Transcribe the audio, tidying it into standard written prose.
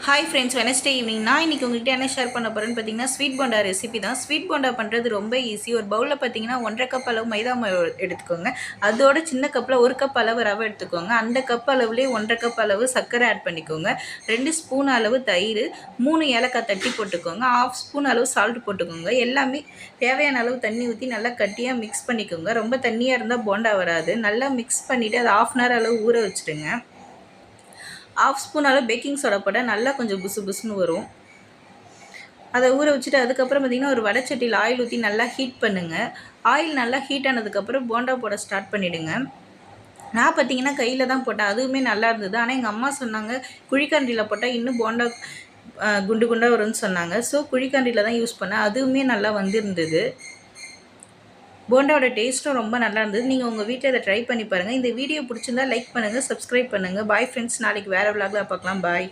Hi friends, Wednesday evening நான் இன்றைக்கி உங்கள்கிட்ட என்ன ஷேர் பண்ண போகிறேன்னு பார்த்தீங்கன்னா ஸ்வீட் போண்டா ரெசிபி தான். ஸ்வீட் போண்டா பண்ணுறது ரொம்ப ஈஸி. ஒரு பவுலில் பார்த்தீங்கன்னா 1.5 கப் அளவு மைதா மாவு எடுத்துக்கோங்க. அதோட சின்ன கப்பில் 1 கப் அளவு ரவை எடுத்துக்கோங்க. அந்த கப் அளவுலேயே 1.5 கப் அளவு சர்க்கரை ஆட் பண்ணிக்கோங்க. 2 ஸ்பூன் அளவு தயிர், 3 ஏலக்காய் தட்டி போட்டுக்கோங்க. 1/2 ஸ்பூன் அளவு சால்ட் போட்டுக்கோங்க. எல்லாமே தேவையான அளவு தண்ணி ஊற்றி நல்லா கட்டியாக மிக்ஸ் பண்ணிக்கோங்க. ரொம்ப தண்ணியாக இருந்தால் போண்டா வராது. நல்லா மிக்ஸ் பண்ணிவிட்டு அதை 1/2 அன் ஹவர் அளவு ஊற வச்சுடுங்க. 1/2 ஸ்பூன் அளவு பேக்கிங் சோடா போட்டால் நல்லா கொஞ்சம் புசு புசுன்னு வரும். அதை ஊற வச்சுட்டு அதுக்கப்புறம் பார்த்திங்கன்னா ஒரு வடைச்சட்டியில் ஆயில் ஊற்றி நல்லா ஹீட் பண்ணுங்கள். ஆயில் நல்லா ஹீட் ஆனதுக்கப்புறம் போண்டா போட ஸ்டார்ட் பண்ணிவிடுங்க. நான் பார்த்திங்கன்னா கையில் தான் போட்டேன், அதுவுமே நல்லா இருந்தது. ஆனால் எங்கள் அம்மா சொன்னாங்க குழிக்கரண்டியில் போட்டால் இன்னும் போண்டா குண்டு குண்டாக வரும்னு சொன்னாங்க. ஸோ குழிக்கரண்டியில் தான் யூஸ் பண்ணேன், அதுவுமே நல்லா வந்துருந்தது. போண்டாவோட டேஸ்ட்டும் ரொம்ப நல்லா இருந்தது. நீங்கள் உங்கள் வீட்டில் இதை ட்ரை பண்ணி பாருங்கள். இந்த வீடியோ பிடிச்சிருந்தா லைக் பண்ணுங்கள், சப்ஸ்கிரைப் பண்ணுங்கள். பாய் ஃப்ரெண்ட்ஸ், நாளைக்கு வேறு விலாகில் பார்க்கலாம். பாய்.